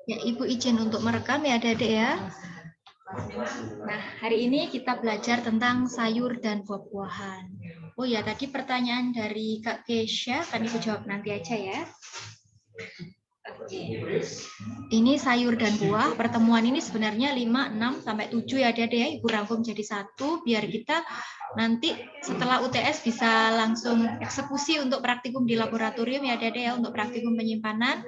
Ya, Ibu izin untuk merekam ya adik-adik ya. Nah, hari ini kita belajar tentang sayur dan buah-buahan. Oh ya, tadi pertanyaan dari Kak Kesha, kan Ibu jawab nanti aja ya. Oke. Ini sayur dan buah, pertemuan ini sebenarnya 5, 6, sampai 7 ya adik-adik ya. Ibu rangkum jadi satu, biar kita nanti setelah UTS bisa langsung eksekusi untuk praktikum di laboratorium ya adik-adik ya, untuk praktikum penyimpanan.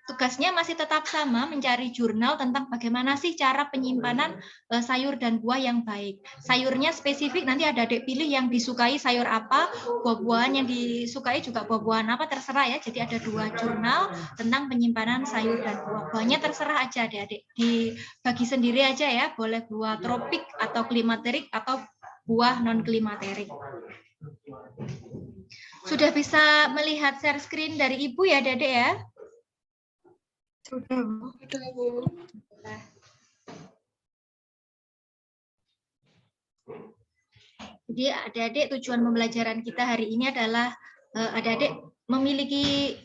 Tugasnya masih tetap sama, mencari jurnal tentang bagaimana sih cara penyimpanan sayur dan buah yang baik. Sayurnya spesifik, nanti ada adik pilih yang disukai sayur apa, buah-buahan yang disukai juga buah-buahan apa, terserah ya. Jadi ada 2 jurnal tentang penyimpanan sayur dan buah. Buahnya terserah aja adik-adik, dibagi sendiri aja ya, boleh buah tropik atau klimaterik atau buah non-klimaterik. Sudah bisa melihat share screen dari Ibu ya adik-adik ya? Sudah, Bu. Jadi adik-adik tujuan pembelajaran kita hari ini adalah adik-adik memiliki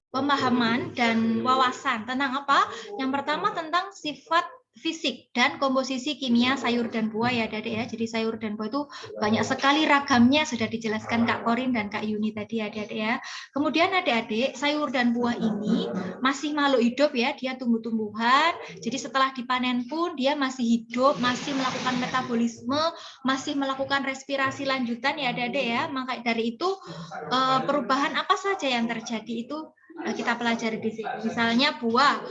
pemahaman dan wawasan tentang apa? Yang pertama tentang sifat fisik dan komposisi kimia sayur dan buah ya adik-adik ya. Jadi sayur dan buah itu banyak sekali ragamnya, sudah dijelaskan Kak Korin dan Kak Yuni tadi adik-adik ya. Kemudian adik-adik, sayur dan buah ini masih makhluk hidup ya, dia tumbuh-tumbuhan. Jadi setelah dipanen pun dia masih hidup, masih melakukan metabolisme, masih melakukan respirasi lanjutan ya adik-adik ya. Maka dari itu perubahan apa saja yang terjadi itu kita pelajari di sini. Misalnya buah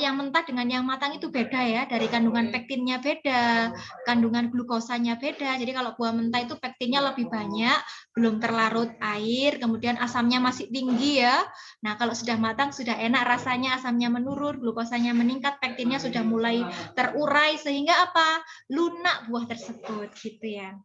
yang mentah dengan yang matang itu beda ya, dari kandungan pektinnya beda, kandungan glukosanya beda. Jadi kalau buah mentah itu pektinnya lebih banyak, belum terlarut air, kemudian asamnya masih tinggi ya. Nah, kalau sudah matang sudah enak rasanya, asamnya menurun, glukosanya meningkat, pektinnya sudah mulai terurai sehingga apa? Lunak buah tersebut gitu ya.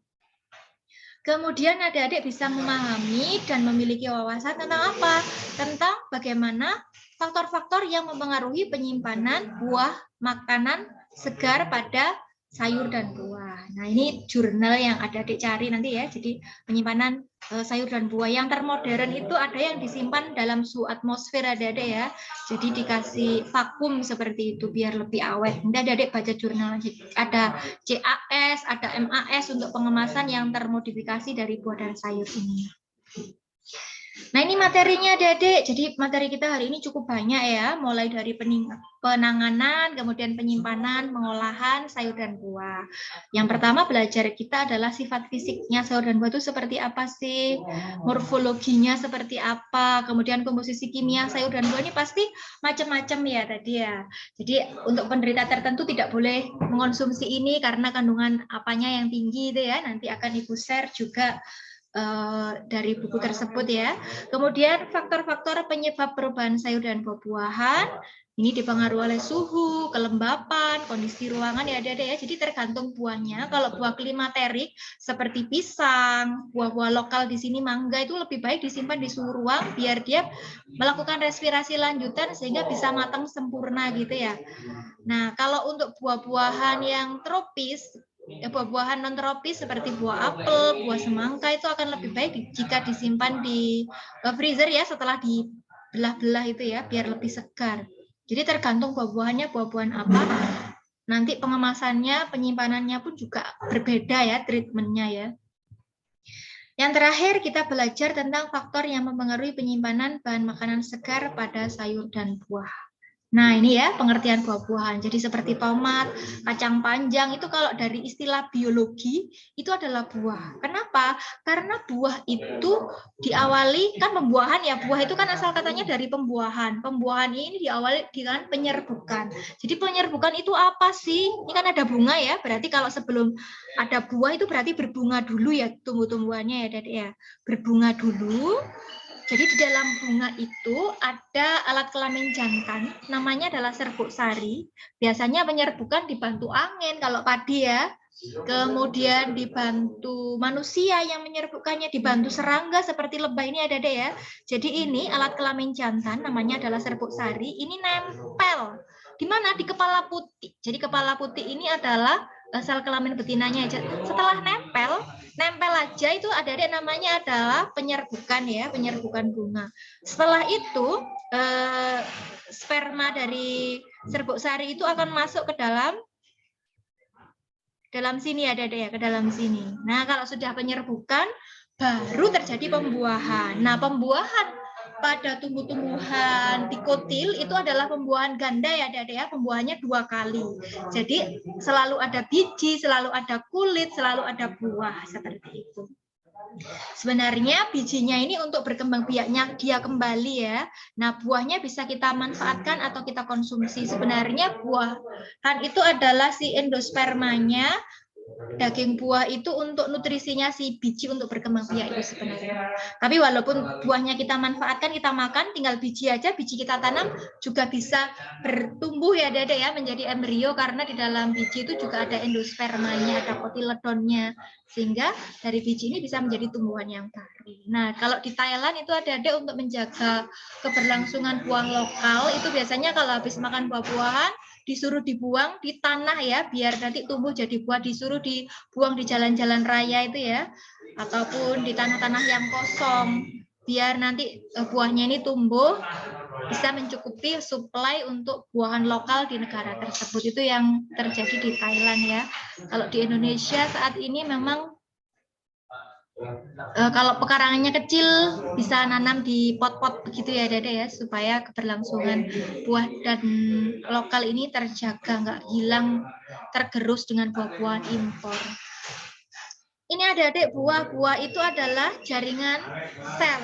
Kemudian adik-adik bisa memahami dan memiliki wawasan tentang apa? Tentang bagaimana faktor-faktor yang mempengaruhi penyimpanan buah makanan segar pada sayur dan buah. Nah, ini jurnal yang adik-adik cari nanti ya. Jadi penyimpanan sayur dan buah yang termodern itu ada yang disimpan dalam suhu atmosfer adik-adik ya. Jadi dikasih vakum seperti itu biar lebih awet. Nanti adik-adik baca jurnal, ada CAS, ada MAS untuk pengemasan yang termodifikasi dari buah dan sayur ini. Nah, ini materinya adik-adik. Jadi materi kita hari ini cukup banyak ya, mulai dari penanganan, kemudian penyimpanan, pengolahan sayur dan buah. Yang pertama belajar kita adalah sifat fisiknya sayur dan buah itu seperti apa sih, morfologinya seperti apa, kemudian komposisi kimia sayur dan buah ini pasti macam-macam ya tadi ya. Jadi untuk penderita tertentu tidak boleh mengonsumsi ini karena kandungan apanya yang tinggi itu ya. Nanti akan Ibu share juga dari buku tersebut ya. Kemudian faktor-faktor penyebab perubahan sayur dan buah-buahan ini dipengaruhi oleh suhu, kelembapan, kondisi ruangan ya adik-adik ya. Jadi tergantung buahnya. Kalau buah klimaterik seperti pisang, buah-buah lokal di sini mangga itu lebih baik disimpan di suhu ruang biar dia melakukan respirasi lanjutan sehingga bisa matang sempurna gitu ya. Nah, kalau untuk buah-buahan yang tropis, buah-buahan non tropis seperti buah apel, buah semangka itu akan lebih baik jika disimpan di freezer ya setelah dibelah-belah itu ya biar lebih segar. Jadi tergantung buah-buahannya buah-buahan apa. Nanti pengemasannya, penyimpanannya pun juga berbeda ya treatmentnya ya. Yang terakhir kita belajar tentang faktor yang mempengaruhi penyimpanan bahan makanan segar pada sayur dan buah. Nah, ini ya pengertian buah-buahan. Jadi seperti tomat, kacang panjang itu kalau dari istilah biologi itu adalah buah. Kenapa? Karena buah itu diawali kan pembuahan ya. Buah itu kan asal katanya dari pembuahan. Pembuahan ini diawali dengan penyerbukan. Jadi penyerbukan itu apa sih? Ini kan ada bunga ya. Berarti kalau sebelum ada buah itu berarti berbunga dulu ya tumbuh-tumbuhannya ya, Dek ya. Berbunga dulu. Jadi di dalam bunga itu ada alat kelamin jantan, namanya adalah serbuk sari. Biasanya penyerbukan dibantu angin kalau padi ya. Kemudian dibantu manusia yang menyerbukannya, dibantu serangga seperti lebah ini ada deh ya. Jadi ini alat kelamin jantan, namanya adalah serbuk sari. Ini nempel di mana? Di kepala putih. Jadi kepala putih ini adalah sel kelamin betinanya aja. Setelah nempel aja itu adik-adik namanya adalah penyerbukan ya, penyerbukan bunga. Setelah itu sperma dari serbuk sari itu akan masuk ke dalam sini ya Dede ya, ke dalam sini. Nah, kalau sudah penyerbukan baru terjadi pembuahan. Nah, pembuahan pada tumbuh-tumbuhan dikotil itu adalah pembuahan ganda ya Dede ya, pembuahannya 2 kali. Jadi selalu ada biji, selalu ada kulit, selalu ada buah seperti itu. Sebenarnya bijinya ini untuk berkembang biaknya dia kembali ya. Nah, buahnya bisa kita manfaatkan atau kita konsumsi. Sebenarnya buahan itu adalah si endospermanya. Daging buah itu untuk nutrisinya si biji untuk berkembang biak itu sebenarnya. Tapi walaupun buahnya kita manfaatkan, kita makan, tinggal biji aja, biji kita tanam juga bisa bertumbuh ya Dede ya, menjadi embrio karena di dalam biji itu juga ada endospermanya, ada kotiledonnya. Sehingga dari biji ini bisa menjadi tumbuhan yang baru. Nah, kalau di Thailand itu ada Dede untuk menjaga keberlangsungan buah lokal, itu biasanya kalau habis makan buah-buahan, disuruh dibuang di tanah ya, biar nanti tumbuh jadi buah, disuruh dibuang di jalan-jalan raya itu ya, ataupun di tanah-tanah yang kosong, biar nanti buahnya ini tumbuh, bisa mencukupi suplai untuk buahan lokal di negara tersebut. Itu yang terjadi di Thailand ya. Kalau di Indonesia saat ini memang kalau pekarangannya kecil bisa nanam di pot-pot begitu ya Dede ya, supaya keberlangsungan buah dan lokal ini terjaga, nggak hilang tergerus dengan buah-buahan impor. Ini adik-adik, buah-buah itu adalah jaringan sel.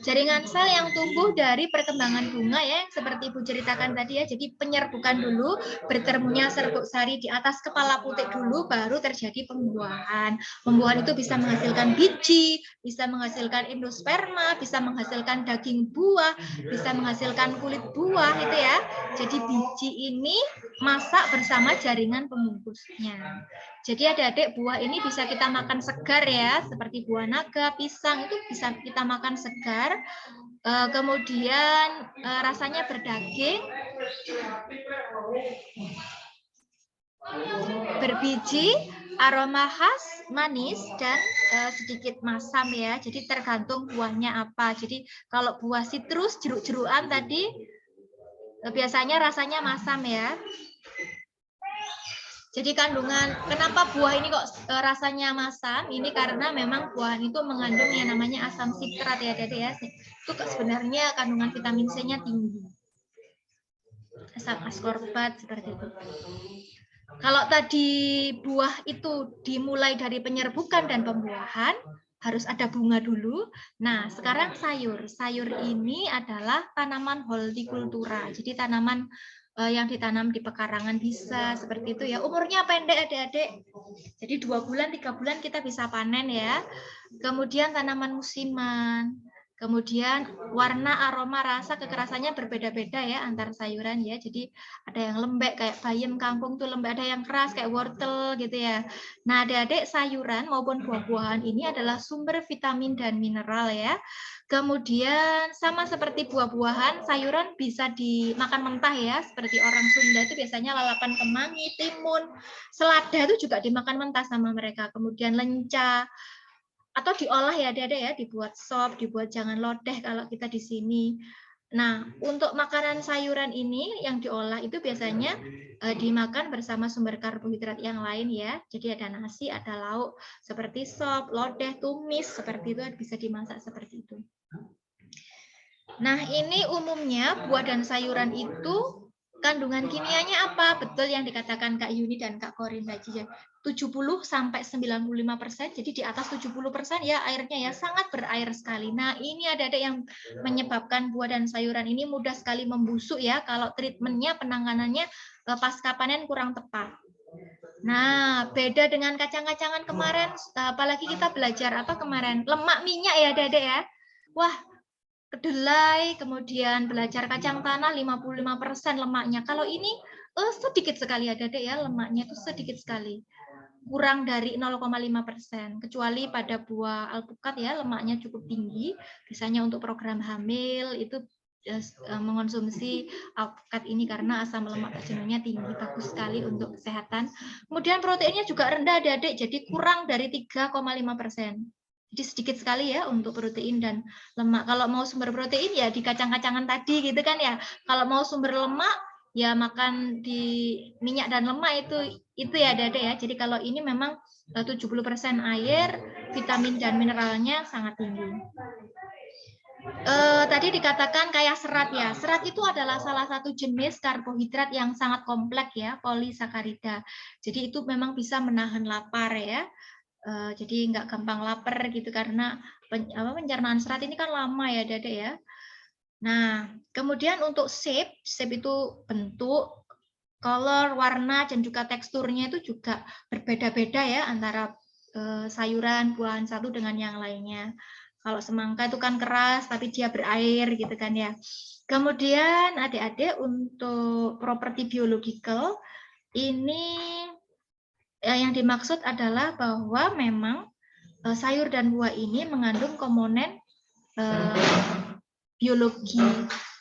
Jaringan sel yang tumbuh dari perkembangan bunga ya, yang seperti Ibu ceritakan tadi ya. Jadi penyerbukan dulu, bertemunya serbuk sari di atas kepala putik dulu, baru terjadi pembuahan. Pembuahan itu bisa menghasilkan biji, bisa menghasilkan endosperma, bisa menghasilkan daging buah, bisa menghasilkan kulit buah itu ya. Jadi biji ini masak bersama jaringan pembungkusnya. Jadi adik-adik, buah ini bisa kita makan segar ya, seperti buah naga, pisang itu bisa kita makan segar. Kemudian rasanya berdaging, berbiji, aroma khas, manis, dan sedikit masam ya. Jadi tergantung buahnya apa. Jadi kalau buah sitrus, jeruk-jerukan tadi biasanya rasanya masam ya. Jadi kandungan, kenapa buah ini kok rasanya masam? Ini karena memang buah itu mengandung yang namanya asam sitrat ya, Dede ya. Itu sebenarnya kandungan vitamin C-nya tinggi. Asam ascorbat seperti itu. Kalau tadi buah itu dimulai dari penyerbukan dan pembuahan, harus ada bunga dulu. Nah, sekarang sayur. Sayur ini adalah tanaman hortikultura. Jadi tanaman yang ditanam di pekarangan bisa seperti itu ya. Umurnya pendek adik-adik. Jadi 2 bulan, 3 bulan kita bisa panen ya. Kemudian tanaman musiman. Kemudian warna, aroma, rasa, kekerasannya berbeda-beda ya antar sayuran ya. Jadi ada yang lembek kayak bayam, kangkung tuh lembek, ada yang keras kayak wortel gitu ya. Nah, adik-adik, sayuran maupun buah-buahan ini adalah sumber vitamin dan mineral ya. Kemudian sama seperti buah-buahan, sayuran bisa dimakan mentah ya, seperti orang Sunda itu biasanya lalapan kemangi, timun, selada itu juga dimakan mentah sama mereka. Kemudian lenca, atau diolah ya adik-adik ya, dibuat sop, dibuat jangan lodeh kalau kita di sini. Nah, untuk makanan sayuran ini yang diolah itu biasanya dimakan bersama sumber karbohidrat yang lain ya. Jadi ada nasi, ada lauk seperti sop, lodeh, tumis, seperti itu bisa dimasak seperti itu. Nah, ini umumnya buah dan sayuran itu kandungan kimianya apa? Betul yang dikatakan Kak Yuni dan Kak Korin tadi ya. 70 sampai 95%, jadi di atas 70% ya airnya ya, sangat berair sekali. Nah, ini ada yang menyebabkan buah dan sayuran ini mudah sekali membusuk ya kalau treatmentnya, penanganannya pasca panen kurang tepat. Nah, beda dengan kacang-kacangan kemarin, apalagi kita belajar apa kemarin, lemak minyak ya Dede ya. Wah, kedelai, kemudian belajar kacang tanah 55% lemaknya. Kalau ini sedikit sekali ya Dede ya, lemaknya itu sedikit sekali. Kurang dari 0,5%, kecuali pada buah alpukat ya, lemaknya cukup tinggi. Biasanya untuk program hamil itu mengonsumsi alpukat ini karena asam lemak jenuhnya tinggi, bagus sekali untuk kesehatan. Kemudian proteinnya juga rendah adik-adik, jadi kurang dari 3,5%. Jadi sedikit sekali ya untuk protein dan lemak. Kalau mau sumber protein ya di kacang-kacangan tadi gitu kan ya. Kalau mau sumber lemak ya makan di minyak dan lemak itu ya Dade ya. Jadi kalau ini memang 70% air, vitamin dan mineralnya sangat tinggi. Tadi dikatakan kayak serat ya. Serat itu adalah salah satu jenis karbohidrat yang sangat kompleks ya, polisakarida. Jadi itu memang bisa menahan lapar ya. Jadi nggak gampang lapar gitu karena pencernaan serat ini kan lama ya Dade ya. Nah, kemudian untuk shape itu bentuk, color, warna, dan juga teksturnya itu juga berbeda-beda ya antara sayuran, buahan satu dengan yang lainnya. Kalau semangka itu kan keras, tapi dia berair gitu kan ya. Kemudian adik-adik untuk properti biological, ini yang dimaksud adalah bahwa memang sayur dan buah ini mengandung komponen biologi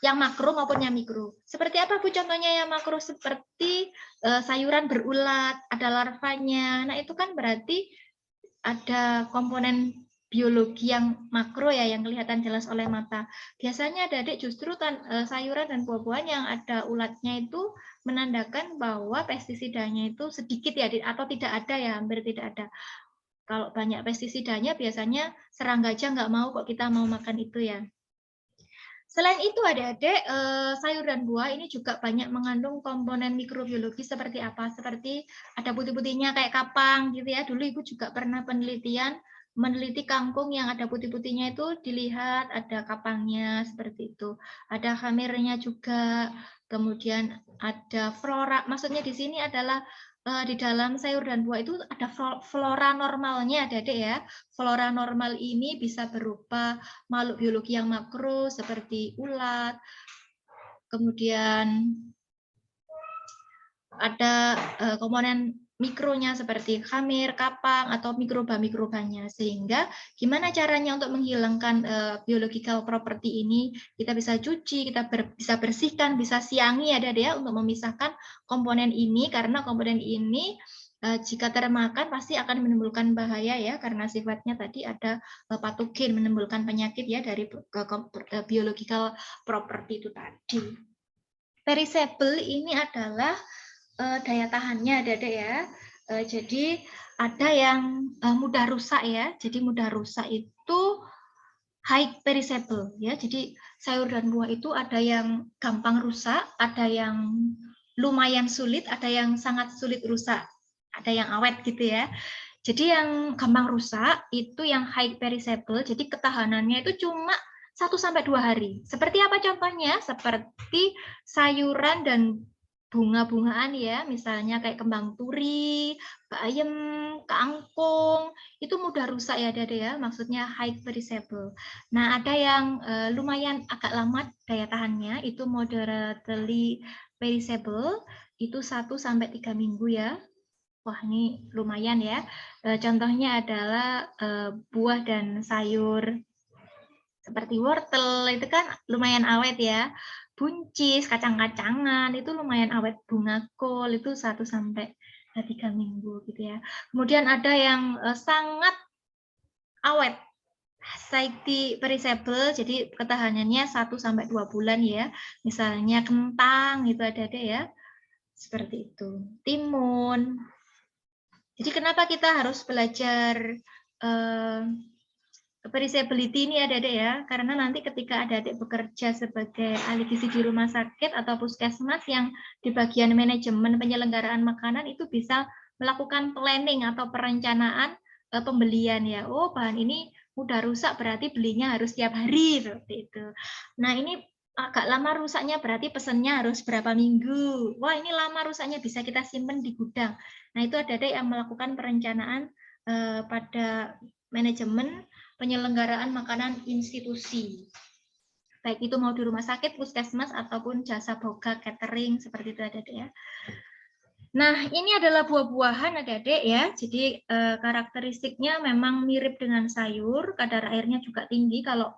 yang makro maupun yang mikro. Seperti apa Bu contohnya yang makro? Seperti sayuran berulat, ada larvanya. Nah itu kan berarti ada komponen biologi yang makro ya yang kelihatan jelas oleh mata. Biasanya adik justru sayuran dan buah-buahan yang ada ulatnya itu menandakan bahwa pestisidanya itu sedikit ya atau tidak ada ya, hampir tidak ada. Kalau banyak pestisidanya biasanya serangga aja nggak mau kok kita mau makan itu ya. Selain itu adik-adik, sayur dan buah ini juga banyak mengandung komponen mikrobiologi seperti apa? Seperti ada putih-putihnya kayak kapang gitu ya. Dulu Ibu juga pernah penelitian meneliti kangkung yang ada putih-putihnya itu dilihat ada kapangnya seperti itu. Ada hamirnya juga. Kemudian ada flora. Maksudnya di sini adalah di dalam sayur dan buah itu ada flora normalnya adik-adik ya. Flora normal ini bisa berupa makhluk biologi yang makro seperti ulat, kemudian ada komponen mikronya seperti khamir, kapang, atau mikroba-mikrobanya. Sehingga gimana caranya untuk menghilangkan biological property ini? Kita bisa cuci, kita bisa bersihkan, bisa siangi ya untuk memisahkan komponen ini, karena komponen ini jika termakan pasti akan menimbulkan bahaya ya, karena sifatnya tadi ada patogen, menimbulkan penyakit ya dari biological property itu tadi. Perishable ini adalah daya tahannya adik-adik ya. Jadi ada yang mudah rusak ya. Jadi mudah rusak itu high perishable ya. Jadi sayur dan buah itu ada yang gampang rusak, ada yang lumayan sulit, ada yang sangat sulit rusak, ada yang awet gitu ya. Jadi yang gampang rusak itu yang high perishable. Jadi ketahanannya itu cuma 1-2 hari. Seperti apa contohnya? Seperti sayuran dan bunga-bungaan ya, misalnya kayak kembang turi, bayam, kangkung, itu mudah rusak ya Dede ya, maksudnya high perishable. Nah, ada yang lumayan agak lama daya tahannya, itu moderately perishable, itu 1-3 minggu ya. Wah, ini lumayan ya. Contohnya adalah buah dan sayur seperti wortel, itu kan lumayan awet ya. Buncis, kacang-kacangan, itu lumayan awet. Bunga kol, itu 1-3 minggu gitu ya. Kemudian ada yang sangat awet, slightly perishable, jadi ketahanannya 1-2 bulan ya. Misalnya kentang, itu ada ya. Seperti itu. Timun. Jadi kenapa kita harus belajar perishability ini adik-adik ya, karena nanti ketika adik-adik bekerja sebagai ahli gizi di rumah sakit atau puskesmas yang di bagian manajemen penyelenggaraan makanan itu bisa melakukan planning atau perencanaan pembelian ya. Oh, bahan ini mudah rusak berarti belinya harus tiap hari seperti itu. Nah, ini agak lama rusaknya berarti pesannya harus berapa minggu. Wah, ini lama rusaknya bisa kita simpan di gudang. Nah, itu adik-adik yang melakukan perencanaan pada manajemen penyelenggaraan makanan institusi. Baik itu mau di rumah sakit, puskesmas, ataupun jasa boga, catering, seperti itu adik-adik ya. Nah, ini adalah buah-buahan adik-adik ya. Jadi karakteristiknya memang mirip dengan sayur, kadar airnya juga tinggi. Kalau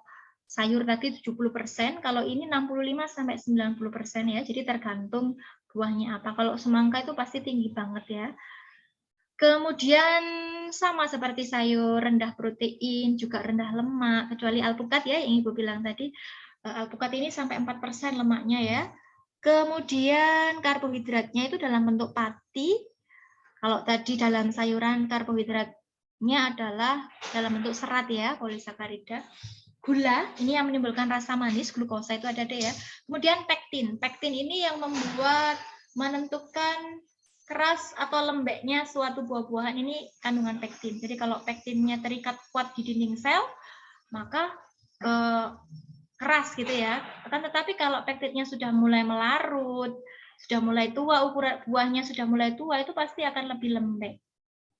sayur tadi 70%, kalau ini 65-90% ya. Jadi tergantung buahnya apa. Kalau semangka itu pasti tinggi banget ya. Kemudian sama seperti sayur, rendah protein, juga rendah lemak, kecuali alpukat ya yang Ibu bilang tadi. Alpukat ini sampai 4% lemaknya ya. Kemudian karbohidratnya itu dalam bentuk pati. Kalau tadi dalam sayuran karbohidratnya adalah dalam bentuk serat ya, polisakarida. Gula ini yang menimbulkan rasa manis, glukosa itu ada deh ya. Kemudian pektin. Pektin ini yang membuat menentukan keras atau lembeknya suatu buah-buahan, ini kandungan pektin. Jadi kalau pektinnya terikat kuat di dinding sel, maka keras gitu ya. Akan tetapi kalau pektinnya sudah mulai melarut, sudah mulai tua, ukuran buahnya sudah mulai tua, itu pasti akan lebih lembek.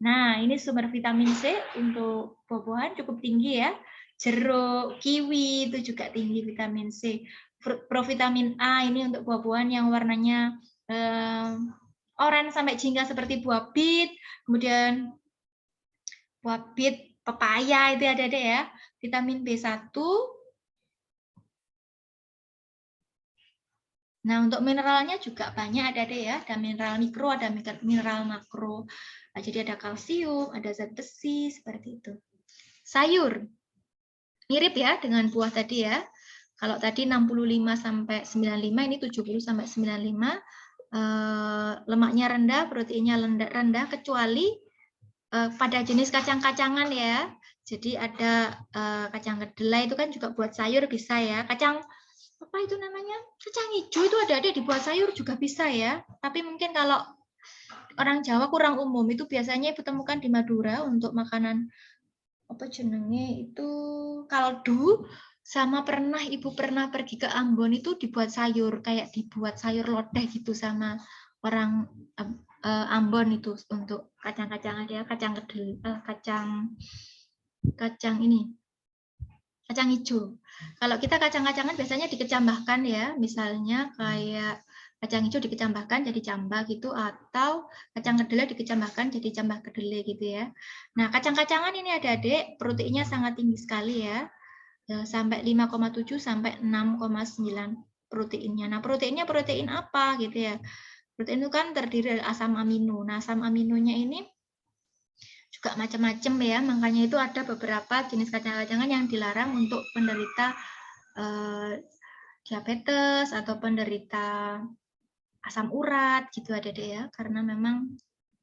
Nah, ini sumber vitamin C untuk buah-buahan cukup tinggi ya. Jeruk, kiwi itu juga tinggi vitamin C. Provitamin A ini untuk buah-buahan yang warnanya oranye sampai jingga seperti buah bit, kemudian buah bit, pepaya itu ada deh ya. Vitamin B1. Nah, untuk mineralnya juga banyak ada deh ya. Ada mineral mikro, ada mineral makro. Nah, jadi ada kalsium, ada zat besi, seperti itu. Sayur. Mirip ya dengan buah tadi ya. Kalau tadi 65 sampai 95, ini 70 sampai 95. Lemaknya rendah, proteinnya rendah, kecuali pada jenis kacang-kacangan ya. Jadi ada kacang kedelai itu kan juga buat sayur bisa ya. Kacang apa itu namanya? Kacang hijau itu ada dibuat sayur juga bisa ya. Tapi mungkin kalau orang Jawa kurang umum, itu biasanya Ibu temukan di Madura untuk makanan apa jenenge itu kaldu, sama Ibu pernah pergi ke Ambon itu dibuat sayur, kayak dibuat sayur lodeh gitu sama orang Ambon itu untuk kacang-kacangan ya, kacang ini, kacang hijau. Kalau kita kacang-kacangan biasanya dikecambahkan ya, misalnya kayak kacang hijau dikecambahkan jadi cambah gitu, atau kacang kedelai dikecambahkan jadi cambah kedelai gitu ya. Nah, kacang-kacangan ini adik-adik proteinnya sangat tinggi sekali ya, sampai 5,7 sampai 6,9 proteinnya. Nah, proteinnya protein apa gitu ya? Protein itu kan terdiri dari asam amino. Nah, asam aminonya ini juga macam-macam ya, makanya itu ada beberapa jenis kacang-kacangan yang dilarang untuk penderita diabetes atau penderita asam urat gitu ada deh ya, karena memang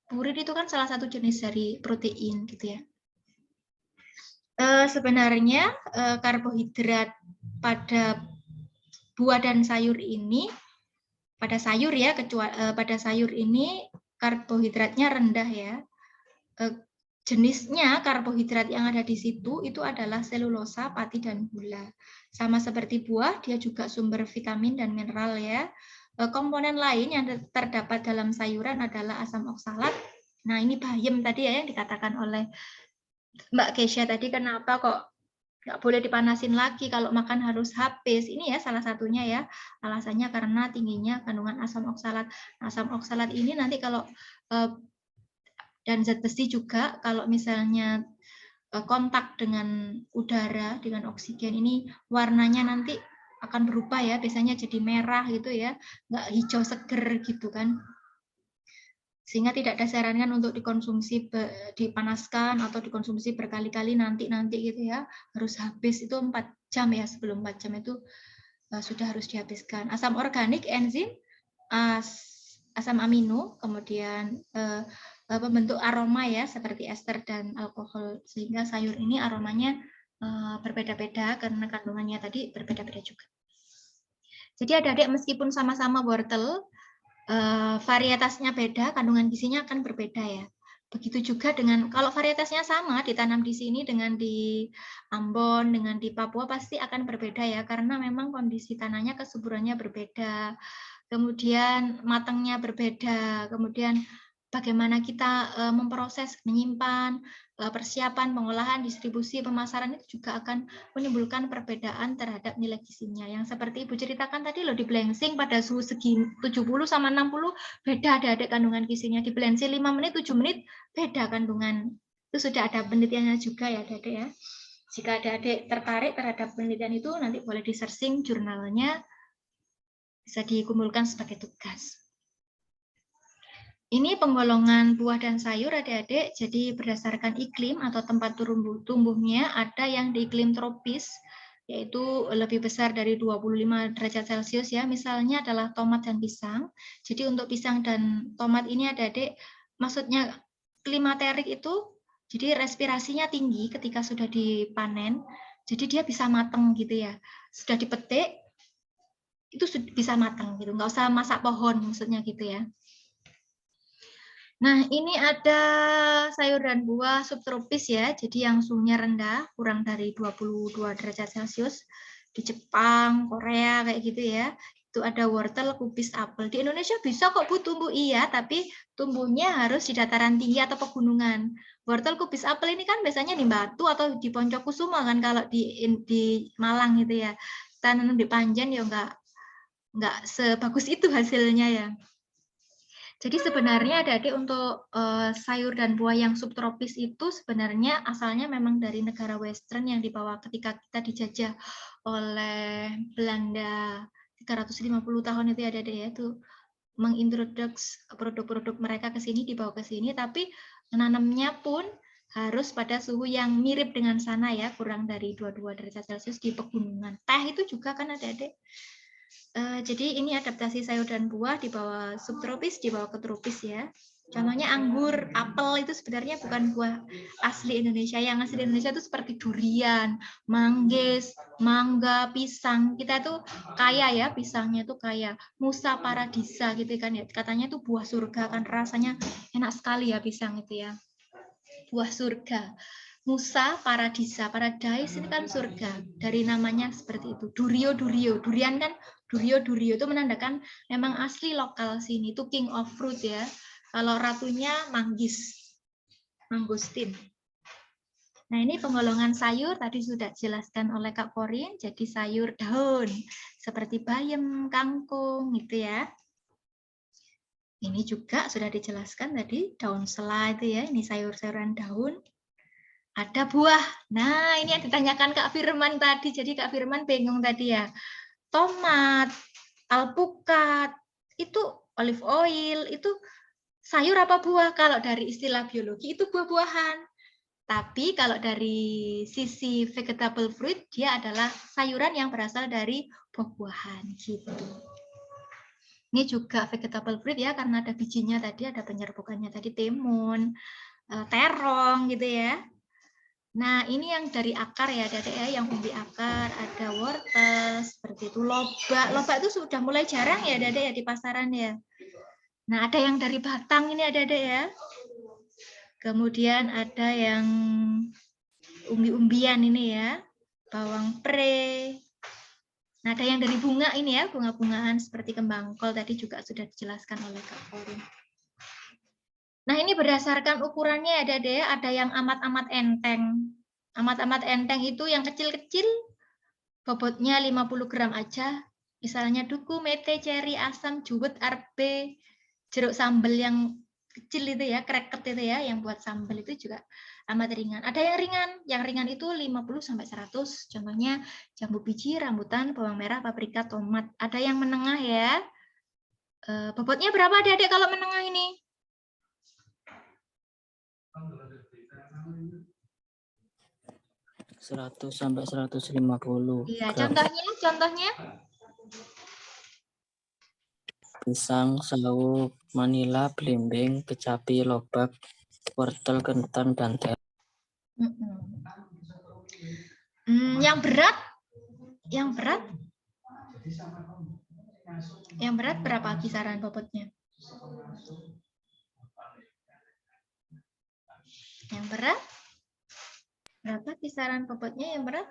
purin itu kan salah satu jenis dari protein gitu ya. Sebenarnya karbohidrat pada buah dan sayur ini, pada sayur ya, pada sayur ini karbohidratnya rendah ya. Jenisnya karbohidrat yang ada di situ itu adalah selulosa, pati, dan gula. Sama seperti buah, dia juga sumber vitamin dan mineral ya. Komponen lain yang terdapat dalam sayuran adalah asam oksalat. Nah, ini bayam tadi ya yang dikatakan oleh Mbak Kesha tadi, kenapa kok nggak boleh dipanasin lagi, kalau makan harus habis. Ini ya salah satunya ya, alasannya karena tingginya kandungan asam oksalat. Asam oksalat ini nanti kalau dan zat besi juga kalau misalnya kontak dengan udara, dengan oksigen, ini warnanya nanti akan berubah ya, biasanya jadi merah gitu ya, nggak hijau seger gitu kan. Sehingga tidak ada sarankan untuk dikonsumsi, dipanaskan atau dikonsumsi berkali-kali nanti gitu ya, harus habis itu 4 jam ya, sebelum 4 jam itu sudah harus dihabiskan. Asam organik, enzim, asam amino, kemudian pembentuk aroma ya seperti ester dan alkohol, sehingga sayur ini aromanya berbeda-beda karena kandungannya tadi berbeda-beda juga. Jadi adik-adik meskipun sama-sama wortel, varietasnya beda, kandungan gizinya akan berbeda ya. Begitu juga dengan kalau varietasnya sama ditanam di sini dengan di Ambon, dengan di Papua pasti akan berbeda ya, karena memang kondisi tanahnya, kesuburannya berbeda. Kemudian matangnya berbeda, kemudian bagaimana kita memproses, menyimpan, persiapan, pengolahan, distribusi, pemasaran itu juga akan menimbulkan perbedaan terhadap nilai gizinya. Yang seperti Ibu ceritakan tadi loh, di blensing pada suhu segi 70 sama 60 beda adik kandungan gizinya. Di blensing 5 menit, 7 menit beda kandungan. Itu sudah ada penelitiannya juga ya adik ya. Jika adik tertarik terhadap penelitian itu, nanti boleh di searching jurnalnya, bisa dikumpulkan sebagai tugas. Ini penggolongan buah dan sayur adik-adik, jadi berdasarkan iklim atau tempat tumbuhnya, ada yang di iklim tropis, yaitu lebih besar dari 25 derajat Celcius ya, misalnya adalah tomat dan pisang. Jadi untuk pisang dan tomat ini adik-adik, maksudnya klimaterik itu, jadi respirasinya tinggi ketika sudah dipanen, jadi dia bisa matang gitu ya. Sudah dipetik, itu bisa matang gitu, nggak usah masak pohon maksudnya gitu ya. Nah, ini ada sayur dan buah subtropis ya, jadi yang suhunya rendah, kurang dari 22 derajat Celcius. Di Jepang, Korea, kayak gitu ya. Itu ada wortel, kubis, apel. Di Indonesia bisa kok Bu tumbuh, iya, tapi tumbuhnya harus di dataran tinggi atau pegunungan. Wortel, kubis, apel ini kan biasanya di Batu atau di Poncokusuma kan, kalau di Malang gitu ya. Tanam di Panjen ya nggak sebagus itu hasilnya ya. Jadi sebenarnya adik-adik untuk sayur dan buah yang subtropis itu sebenarnya asalnya memang dari negara Western yang dibawa ketika kita dijajah oleh Belanda 350 tahun itu ya adik-adik ya, itu mengintroduks produk-produk mereka ke sini, dibawa ke sini, tapi menanamnya pun harus pada suhu yang mirip dengan sana ya, kurang dari 22 derajat Celcius di pegunungan. Teh itu juga kan adik-adik. Jadi ini adaptasi sayur dan buah di bawah subtropis, di bawah ke tropis ya. Contohnya anggur, apel itu sebenarnya bukan buah asli Indonesia. Yang asli Indonesia itu seperti durian, manggis, mangga, pisang. Kita tuh kaya ya, pisangnya itu kaya. Musa paradisa gitu kan ya. Katanya itu buah surga kan, rasanya enak sekali ya pisang itu ya. Buah surga. Musa paradisa, paradise ini kan surga. Dari namanya seperti itu. Durio, durian kan Durio itu menandakan memang asli lokal sini, itu king of fruit ya. Kalau ratunya manggis, mangustin. Nah ini penggolongan sayur tadi sudah dijelaskan oleh Kak Korin, jadi sayur daun seperti bayam, kangkung gitu ya. Ini juga sudah dijelaskan tadi daun selai itu ya, ini sayur-sayuran daun. Ada buah. Nah ini yang ditanyakan Kak Firman tadi, jadi Kak Firman bingung tadi ya. Tomat, alpukat, itu olive oil, itu sayur apa buah? Kalau dari istilah biologi itu buah-buahan. Tapi kalau dari sisi vegetable fruit, dia adalah sayuran yang berasal dari buah-buahan. Gitu. Ini juga vegetable fruit ya, karena ada bijinya tadi, ada penyerbukannya tadi, timun, terong gitu ya. Nah, ini yang dari akar ya, Dek ya, yang umbi akar, ada wortel, seperti itu, lobak. Lobak itu sudah mulai jarang ya, Dek ya, di pasaran ya. Nah, ada yang dari batang ini ada, Dek ya. Kemudian ada yang umbi-umbian ini ya, bawang pre. Nah, ada yang dari bunga ini ya, bunga-bungaan seperti kembang kol tadi juga sudah dijelaskan oleh Kak Korin. Nah, ini berdasarkan ukurannya ya, Dek, ada yang amat-amat enteng. Amat-amat enteng itu yang kecil-kecil, bobotnya 50 gram aja. Misalnya duku, mete, ceri, asam, juwet, arbe, jeruk sambal yang kecil itu ya, kreket itu ya, yang buat sambal itu juga amat ringan. Ada yang ringan itu 50-100. Contohnya jambu biji, rambutan, bawang merah, paprika, tomat. Ada yang menengah ya. Bobotnya berapa Adik-adik kalau menengah ini? 100-150 Iya, gram. contohnya Pisang, sawo, manila, belimbing, kecapi, lobak, wortel, kentang, dan terong. Yang berat berapa kisaran bobotnya? Yang berat berapa kisaran bobotnya yang berat?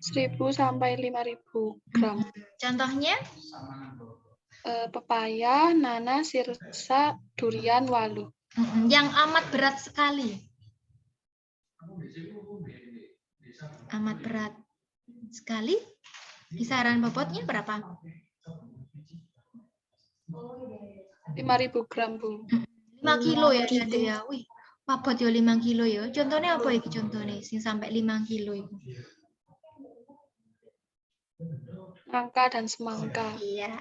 1.000 sampai 5.000 gram. Contohnya? Pepaya, nanas, sirsa, durian, walu. Yang amat berat sekali. Amat berat sekali. Kisaran bobotnya berapa? 5.000 gram, Bu. 5 kilo ya, Dede ya. Wih, pabot ya 5 kilo ya. Contohnya apa iki contohnya sing sampai 5 kilo itu? nangka dan semangka. Iya.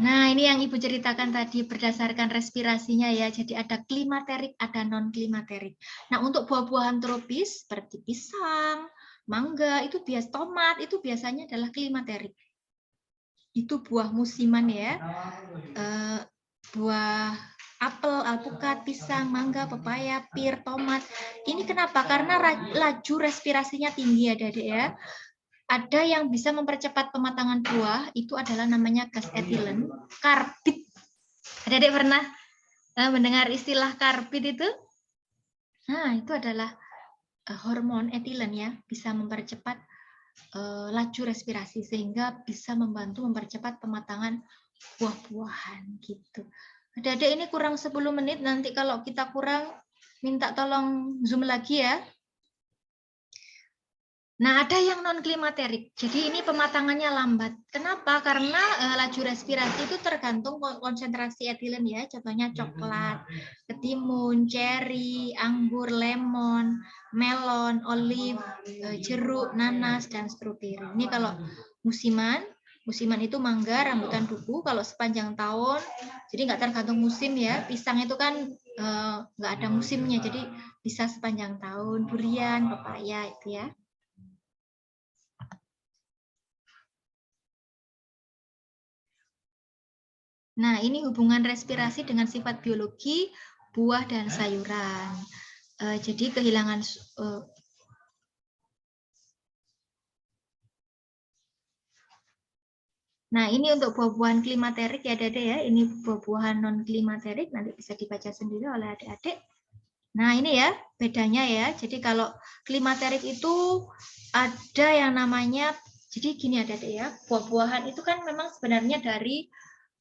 Nah, ini yang Ibu ceritakan tadi berdasarkan respirasinya ya. Jadi ada klimaterik, ada non-klimaterik. Nah, untuk buah-buahan tropis seperti pisang, mangga, tomat, itu biasanya adalah klimaterik. Itu buah musiman ya. Buah apel, alpukat, pisang, mangga, pepaya, pir, tomat. Ini kenapa? Karena laju respirasinya tinggi ya, Adik ya. Ada yang bisa mempercepat pematangan buah, itu adalah namanya gas etilen, karbit. Adik-adik pernah mendengar istilah karbit itu? Nah, itu adalah hormon etilen ya, bisa mempercepat laju respirasi sehingga bisa membantu mempercepat pematangan buah-buahan gitu. Adik-adik ini kurang 10 menit, nanti kalau kita kurang minta tolong Zoom lagi ya. Nah, ada yang non-klimaterik. Jadi ini pematangannya lambat. Kenapa? Karena laju respirasi itu tergantung konsentrasi etilen ya. Contohnya coklat, ketimun, ceri, anggur, lemon, melon, olive, jeruk, nanas, dan stroberi. Ini kalau musiman itu mangga, rambutan, duku. Kalau sepanjang tahun, jadi nggak tergantung musim ya. Pisang itu kan nggak ada musimnya, jadi bisa sepanjang tahun. Durian, pepaya itu ya. Nah, ini hubungan respirasi dengan sifat biologi buah dan sayuran. Jadi kehilangan Nah, ini untuk buah-buahan klimaterik ya, Dede ya. Ini buah-buahan non-klimaterik, nanti bisa dibaca sendiri oleh adik-adik. Nah, ini ya bedanya ya. Jadi kalau klimaterik itu ada yang namanya, jadi gini adik-adik ya, buah-buahan itu kan memang sebenarnya dari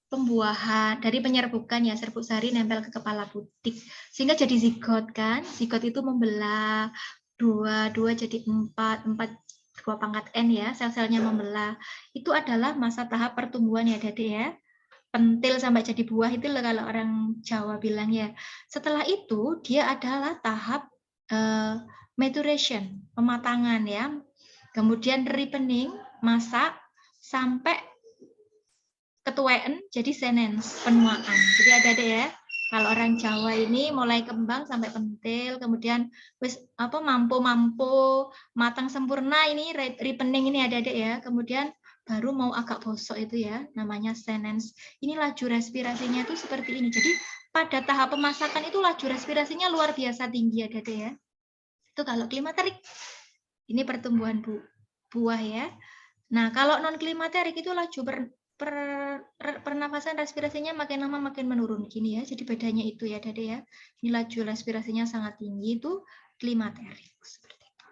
pembuahan, dari penyerbukan ya, serbuk sari nempel ke kepala butik sehingga jadi zigot kan. Zigot itu membelah, dua jadi 4 2 pangkat N ya, sel-selnya membelah. Itu adalah masa tahap pertumbuhan ya, Dede ya. Pentil sampai jadi buah itu kalau orang Jawa bilang ya. Setelah itu dia adalah tahap maturation, pematangan ya. Kemudian ripening, masak sampai ketuaan jadi senens, penuaan. Jadi ada deh ya. Kalau orang Jawa ini mulai kembang sampai pentil, kemudian wis mampu matang sempurna ini ripening ini ada deh ya. Kemudian baru mau agak bosok itu ya, namanya senens. Ini laju respirasinya itu seperti ini. Jadi pada tahap pemasakan itu laju respirasinya luar biasa tinggi ada deh ya. Itu kalau klimaterik. Ini pertumbuhan buah ya. Nah, kalau non klimaterik itu laju pernafasan respirasinya makin lama makin menurun gini ya. Jadi bedanya itu ya, Dede ya. Ini laju respirasinya sangat tinggi itu klimaterik seperti itu.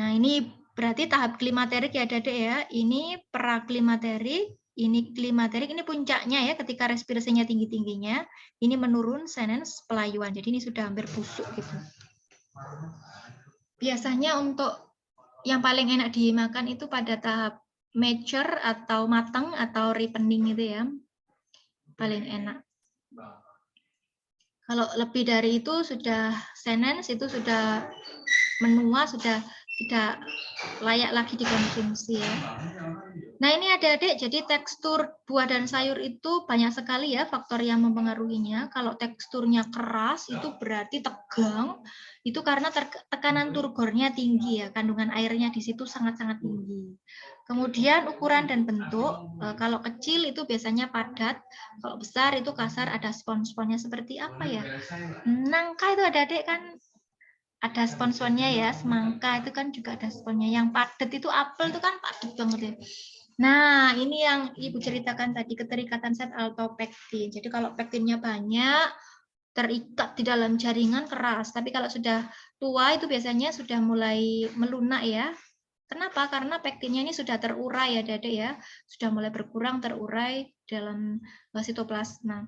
Nah, ini berarti tahap klimaterik ya, Dede ya. Ini praklimaterik, ini klimaterik, ini puncaknya ya ketika respirasinya tinggi-tingginya. Ini menurun senens pelayuan. Jadi ini sudah hampir busuk gitu. Biasanya untuk yang paling enak dimakan itu pada tahap mature atau matang atau ripening itu ya, paling enak. Kalau lebih dari itu sudah senens, itu sudah menua, sudah tidak layak lagi dikonsumsi ya. Nah ini adik-adik, jadi tekstur buah dan sayur itu banyak sekali ya faktor yang mempengaruhinya. Kalau teksturnya keras itu berarti tegang, itu karena tekanan turgornya tinggi ya, kandungan airnya di situ sangat-sangat tinggi. Kemudian ukuran dan bentuk, kalau kecil itu biasanya padat, kalau besar itu kasar, ada spon-sponnya seperti apa ya? Nangka itu adik-adik kan ada spon-sponnya ya, semangka itu kan juga ada sponnya. Yang padat itu apel itu kan padat banget ya. Nah, ini yang Ibu ceritakan tadi, keterikatan zat atau pektin. Jadi kalau pektinnya banyak, terikat di dalam jaringan keras. Tapi kalau sudah tua itu biasanya sudah mulai melunak ya. Kenapa? Karena pektinnya ini sudah terurai ya, Dede ya. Sudah mulai berkurang terurai dalam sitoplasma.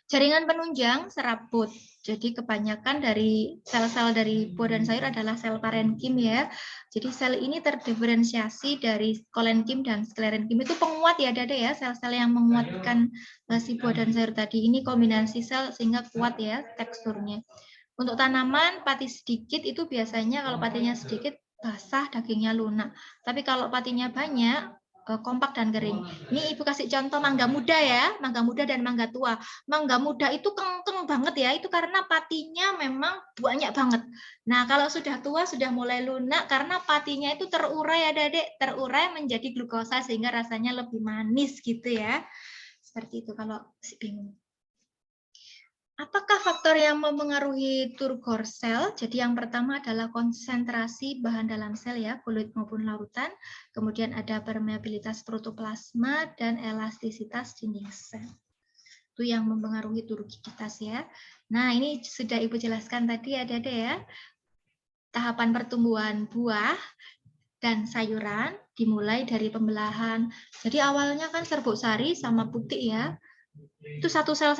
Jaringan penunjang serabut. Jadi kebanyakan dari sel-sel dari buah dan sayur adalah sel parenkim ya. Jadi sel ini terdiferensiasi dari kolenkim dan sklerenkim. Itu penguat ya, Dede ya, sel-sel yang menguatkan si buah dan sayur tadi. Ini kombinasi sel sehingga kuat ya teksturnya. Untuk tanaman pati sedikit itu biasanya kalau patinya sedikit basah, dagingnya lunak. Tapi kalau patinya banyak, kompak dan kering. Ini Ibu kasih contoh mangga muda ya, mangga muda dan mangga tua. Mangga muda itu kengkeng banget ya, itu karena patinya memang banyak banget. Nah, kalau sudah tua sudah mulai lunak karena patinya itu terurai adik-adik, terurai menjadi glukosa sehingga rasanya lebih manis gitu ya. Seperti itu kalau bingung. Apakah faktor yang mempengaruhi turgor sel? Jadi yang pertama adalah konsentrasi bahan dalam sel ya, fluid maupun lautan. Kemudian ada permeabilitas protoplasma dan elastisitas dinding sel. Itu yang mempengaruhi turgiditas ya. Nah, ini sudah Ibu jelaskan tadi ada ya. Tahapan pertumbuhan buah dan sayuran dimulai dari pembelahan. Jadi awalnya kan serbuk sari sama putih ya. Itu satu sel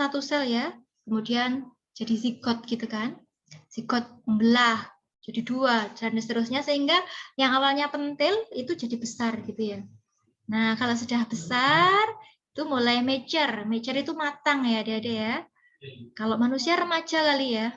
ya. Kemudian jadi zigot gitu kan. Zigot membelah jadi 2 dan seterusnya sehingga yang awalnya pentil itu jadi besar gitu ya. Nah, kalau sudah besar itu mulai mature. Mature itu matang ya, Adik-adik ya. Kalau manusia remaja kali ya.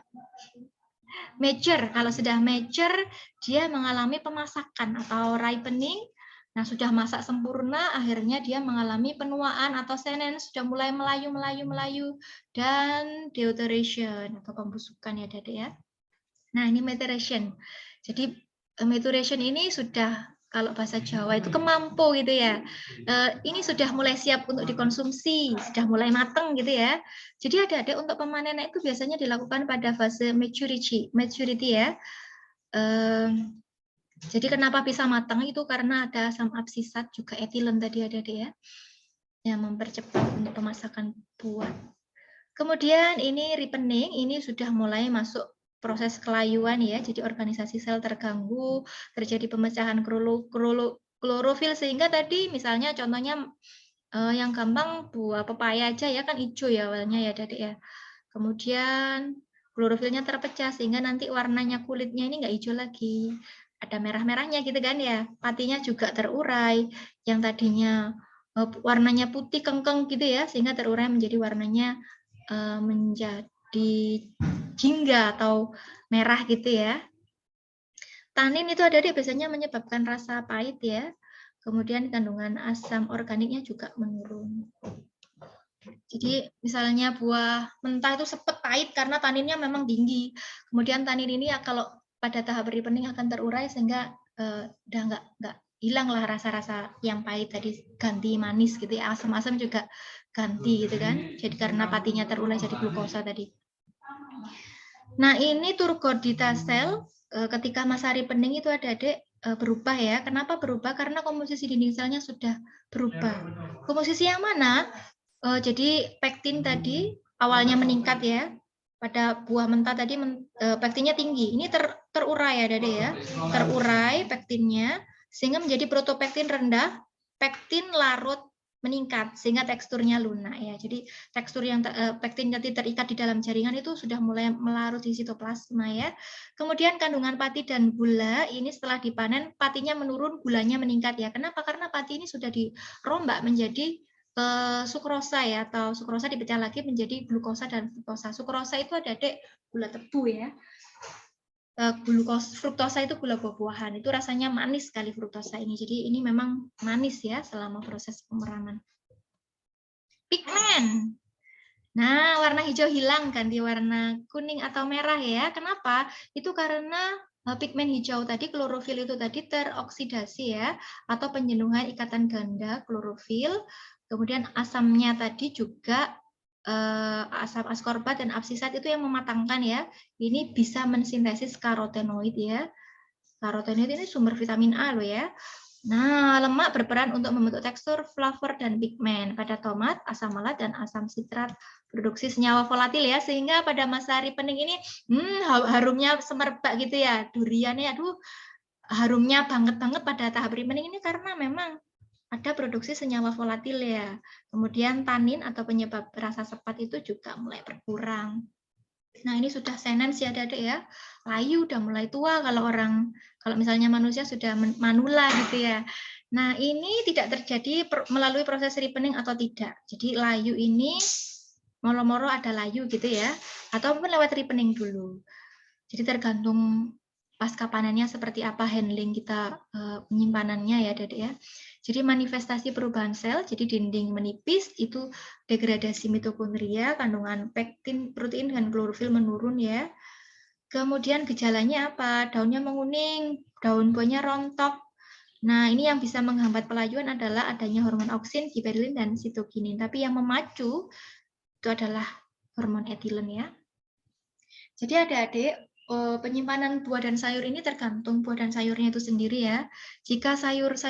Mature, kalau sudah mature dia mengalami pemasakan atau ripening. Nah, sudah masak sempurna, akhirnya dia mengalami penuaan atau senen, sudah mulai melayu dan deuteration atau pembusukan ya, Adik ya. Nah, ini maturation. Jadi maturation ini sudah kalau bahasa Jawa itu kemampu gitu ya. Ini sudah mulai siap untuk dikonsumsi, sudah mulai matang gitu ya. Jadi adik-adik untuk pemanenan itu biasanya dilakukan pada fase maturity ya. Jadi kenapa bisa matang itu karena ada asam absisat juga etilen tadi adik-adik ya, yang mempercepat untuk pemasakan buah. Kemudian ini ripening, ini sudah mulai masuk proses kelayuan ya, jadi organisasi sel terganggu, terjadi pemecahan klorofil sehingga tadi misalnya contohnya yang gampang buah pepaya aja ya kan hijau ya awalnya ya adik ya. Kemudian klorofilnya terpecah sehingga nanti warnanya kulitnya ini nggak hijau lagi. Ada merah-merahnya gitu kan ya. Patinya juga terurai. Yang tadinya warnanya putih kengkeng gitu ya sehingga terurai menjadi warnanya menjadi jingga atau merah gitu ya. Tanin itu adik-adik biasanya menyebabkan rasa pahit ya. Kemudian kandungan asam organiknya juga menurun. Jadi misalnya buah mentah itu sepet pahit karena taninnya memang tinggi. Kemudian tanin ini ya kalau pada tahap ripening akan terurai sehingga udah nggak hilang lah rasa-rasa yang pahit tadi, ganti manis gitu ya. Asam-asam juga ganti gitu kan. Jadi karena patinya terurai jadi glukosa tadi. Nah ini turgorditas sel ketika masa ripening itu adik-adik berubah ya. Kenapa berubah? Karena komposisi dinding selnya sudah berubah. Komposisi yang mana? Jadi pektin tadi awalnya meningkat ya. Pada buah mentah tadi pektinnya tinggi. Ini terurai ya Dede ya. Terurai pektinnya sehingga menjadi protopektin rendah, pektin larut meningkat sehingga teksturnya lunak ya. Jadi tekstur yang pektin tadi terikat di dalam jaringan itu sudah mulai melarut di sitoplasma ya. Kemudian kandungan pati dan gula ini setelah dipanen patinya menurun, gulanya meningkat ya. Kenapa? Karena pati ini sudah dirombak menjadi sukrosa ya, atau sukrosa dipecah lagi menjadi glukosa dan fruktosa. Sukrosa itu adik-adik gula tebu ya. Fruktosa itu gula buah-buahan. Itu rasanya manis sekali fruktosa ini. Jadi ini memang manis ya selama proses pemeraman. Pigmen. Nah, warna hijau hilang ganti warna kuning atau merah ya. Kenapa? Itu karena pigmen hijau tadi, klorofil itu tadi teroksidasi ya, atau penjenuhan ikatan ganda klorofil. Kemudian asamnya tadi juga asam askorbat dan absisat itu yang mematangkan ya. Ini bisa mensintesis karotenoid ya. Karotenoid ini sumber vitamin A loh ya. Nah, lemak berperan untuk membentuk tekstur, flavor, dan pigmen. Pada tomat, asam malat, dan asam sitrat produksi senyawa volatil ya, sehingga pada masa ripening ini harumnya semerbak gitu ya. Duriannya, aduh, harumnya banget pada tahap ripening ini karena memang ada produksi senyawa volatil ya. Kemudian tanin atau penyebab rasa sepat itu juga mulai berkurang. Nah ini sudah senens ya adik-adik ya. Layu udah mulai tua kalau misalnya manusia sudah manula gitu ya. Nah ini tidak terjadi melalui proses ripening atau tidak. Jadi layu ini moro-moro ada layu gitu ya. Ataupun lewat ripening dulu. Jadi tergantung pasca panennya seperti apa handling kita penyimpanannya ya Adik ya. Jadi manifestasi perubahan sel, jadi dinding menipis itu degradasi mitokondria, kandungan pektin, protein dan klorofil menurun ya. Kemudian gejalanya apa? Daunnya menguning, daun buahnya rontok. Nah, ini yang bisa menghambat pelayuan adalah adanya hormon auksin, giberelin dan sitokinin. Tapi yang memacu itu adalah hormon etilen ya. Jadi adik-adik, penyimpanan buah dan sayur ini tergantung buah dan sayurnya itu sendiri ya. Jika sayur